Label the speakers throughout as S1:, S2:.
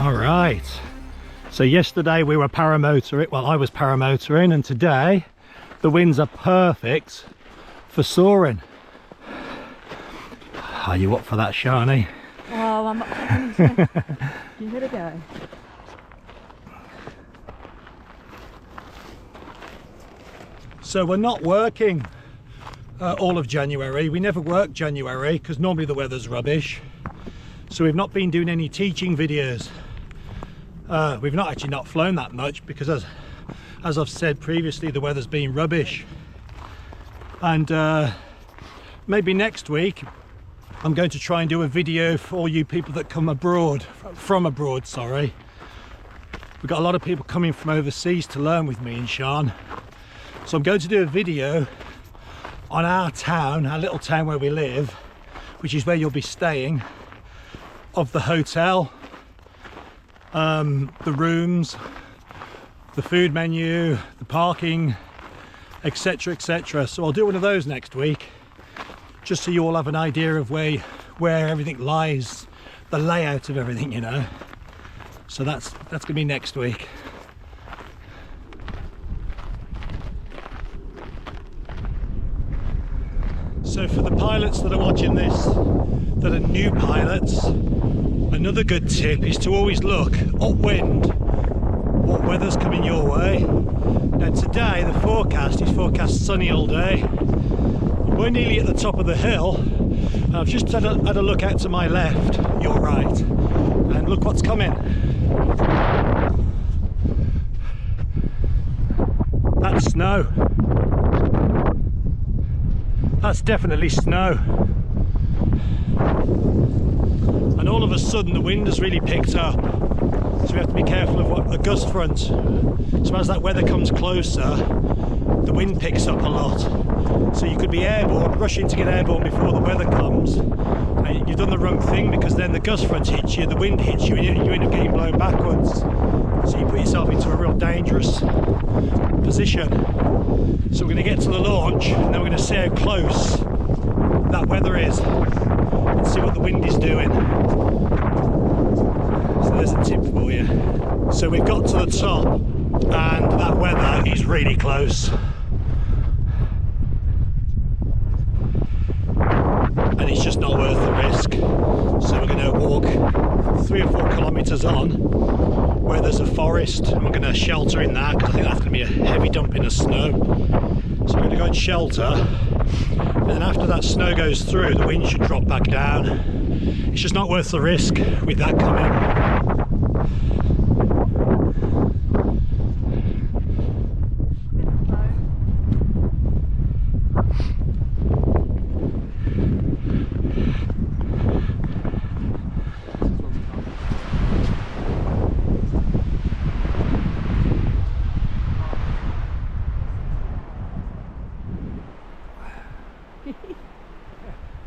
S1: All right, so yesterday we were paramotoring, well I was paramotoring, and today the winds are perfect for soaring. Are you up for that, Shani?
S2: Oh, I'm up. Give it a go.
S1: So we're not working all of January. We never work January because normally the weather's rubbish. So we've not been doing any teaching videos. We've not flown that much because as I've said previously, the weather's been rubbish. And maybe next week I'm going to try and do a video for all you people that come from abroad, sorry. We've got a lot of people coming from overseas to learn with me and Sean. So I'm going to do a video on our town, our little town where we live, which is where you'll be staying, of the hotel, the rooms, the food menu, the parking, etc, etc. So I'll do one of those next week, just so you all have an idea of where everything lies, the layout of everything, you know. So that's gonna be next week. So for the pilots that are watching this, that are new pilots, another good tip is to always look upwind, what weather's coming your way. Now today the forecast is forecast sunny all day. We're nearly at the top of the hill, and I've just had a look out to my left, your right, and look what's coming. That's snow. That's definitely snow. And all of a sudden the wind has really picked up. So we have to be careful of what a gust front. So as that weather comes closer, the wind picks up a lot. So you could be airborne, rushing to get airborne before the weather comes. And you've done the wrong thing, because then the gust front hits you, the wind hits you, and you end up getting blown backwards. So you put yourself into a real dangerous position. So we're going to get to the launch, and then we're going to see how close that weather is and see what the wind is doing. So there's a tip for you. So we've got to the top, and that weather is really close. And it's just not worth the risk. So we're going to walk 3 or 4 kilometres on, where there's a forest, and we're going to shelter in that, because I think that's going to be a heavy dumping of snow. So we're going to go and shelter, and then after that snow goes through, the wind should drop back down. It's just not worth the risk with that coming.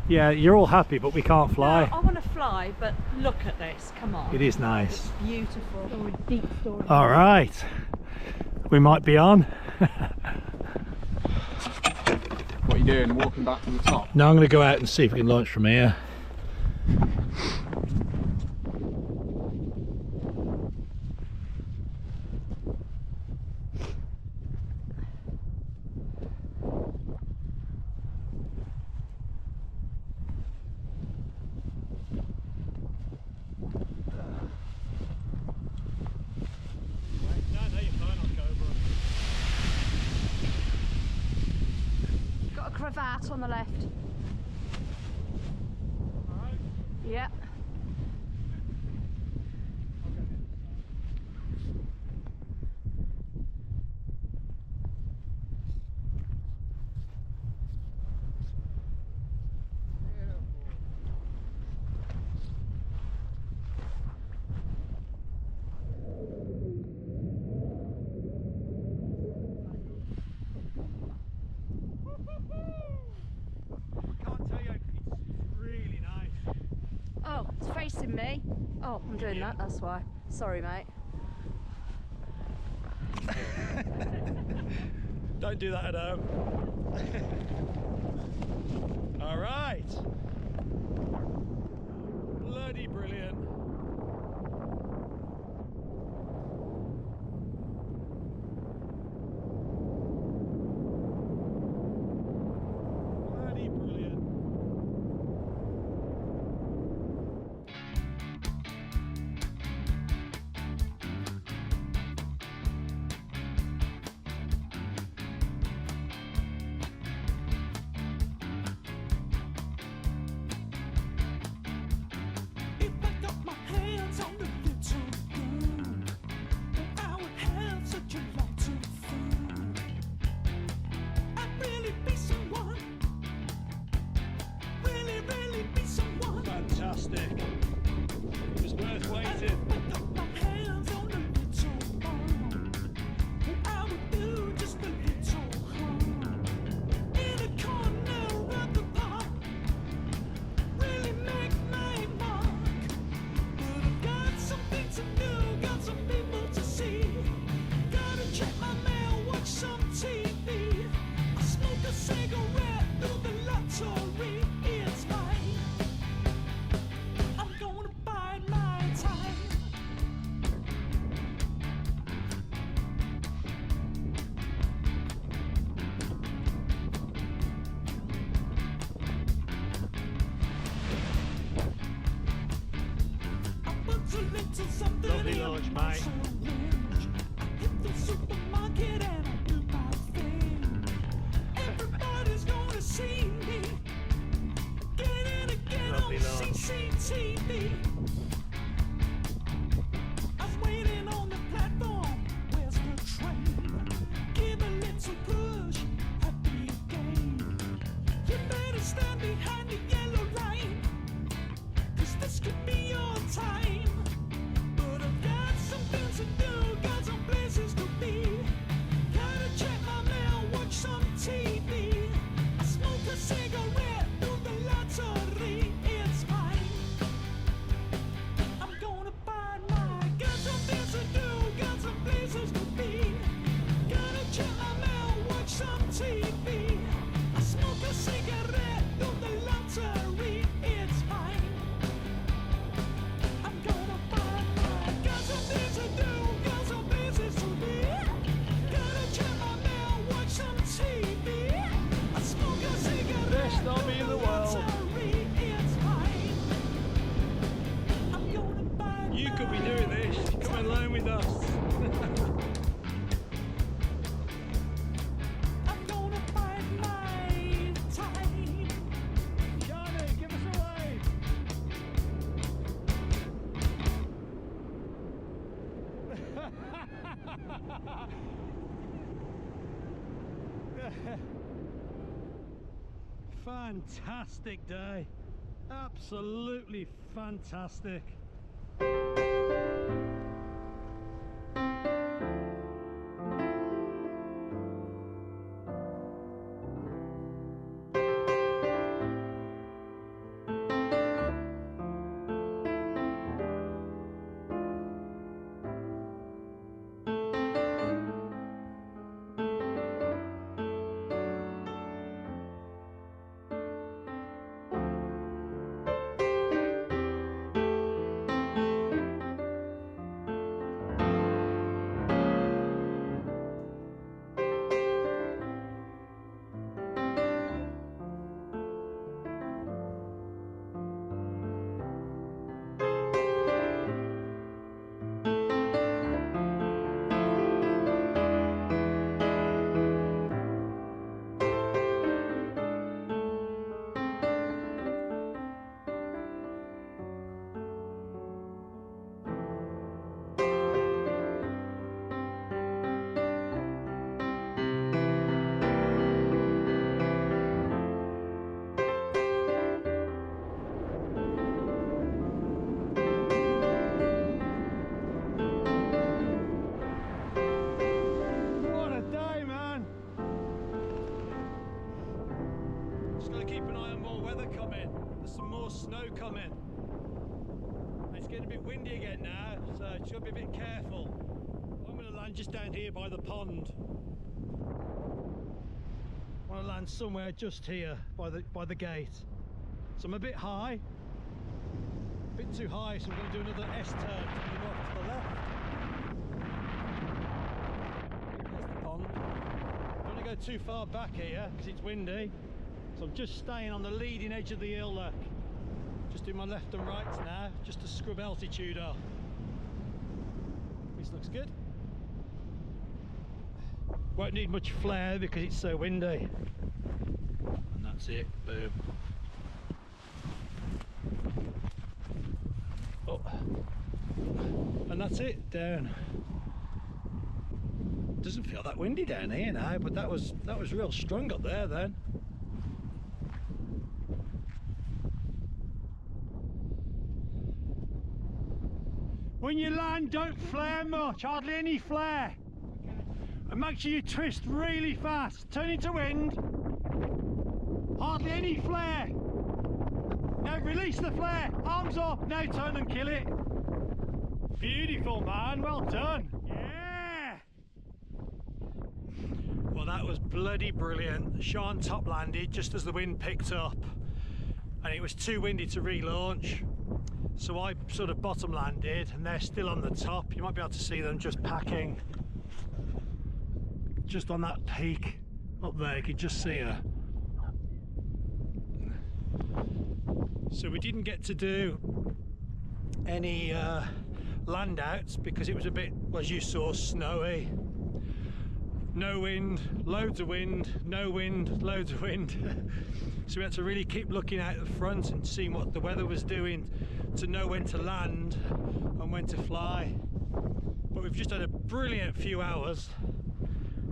S1: Yeah, you're all happy, but we can't fly.
S2: No, I want to fly, but look at this, come on.
S1: It is nice.
S2: It's beautiful. Oh, a deep story.
S1: All right, we might be on.
S3: What are you doing, walking back to the top?
S1: Now I'm going to go out and see if we can launch from here.
S2: Cravat on the left.
S1: Alright.
S2: Yeah. Oh, it's facing me. Oh, I'm doing that, that's why. Sorry, mate.
S1: Don't do that at home. All right. Bloody brilliant. Fantastic day, absolutely fantastic. Snow coming. It's getting a bit windy again now, so just got to be a bit careful. I'm going to land just down here by the pond. I want to land somewhere just here by the gate. So I'm a bit high, a bit too high, so I'm going to do another S-turn coming off to the left. There's the pond. I don't want to go too far back here because it's windy, so I'm just staying on the leading edge of the hill, look. Just do my left and rights now, just to scrub altitude off. This looks good. Won't need much flare because it's so windy. And that's it, boom. Oh. And that's it, down. Doesn't feel that windy down here now, but that was real strong up there then. When you land, don't flare much, hardly any flare. And make sure you twist really fast. Turn into wind. Hardly any flare. Now release the flare. Arms up. Now turn and kill it. Beautiful, man. Well done. Yeah. Well, that was bloody brilliant. Sean top landed just as the wind picked up. And it was too windy to relaunch. So I sort of bottom landed and they're still on the top. You might be able to see them just packing. Just on that peak up there, you could just see her. So we didn't get to do any land outs because it was a bit, as you saw, snowy. No wind, loads of wind, no wind, loads of wind. So we had to really keep looking out the front and seeing what the weather was doing to know when to land and when to fly. But we've just had a brilliant few hours,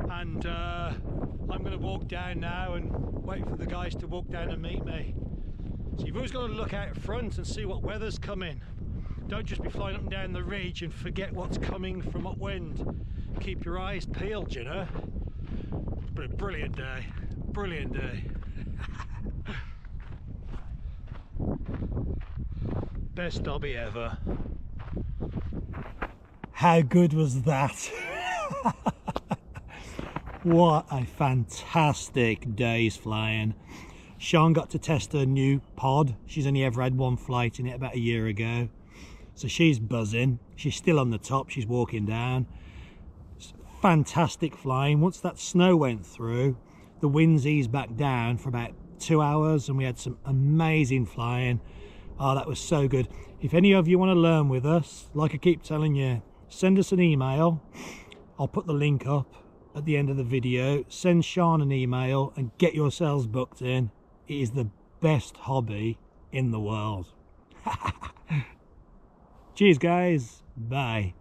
S1: and I'm going to walk down now and wait for the guys to walk down and meet me. So you've always got to look out front and see what weather's coming. Don't just be flying up and down the ridge and forget what's coming from upwind. Keep your eyes peeled, you know. But a brilliant day, brilliant day. Best hobby ever. How good was that? What a fantastic day's flying. Sean got to test her new pod. She's only ever had one flight in it about a year ago. So she's buzzing. She's still on the top. She's walking down. It's fantastic flying. Once that snow went through, the winds eased back down for about 2 hours and we had some amazing flying. Oh, that was so good. If any of you want to learn with us, like I keep telling you, send us an email. I'll put the link up at the end of the video. Send Sean an email and get yourselves booked in. It is the best hobby in the world. Cheers, guys. Bye.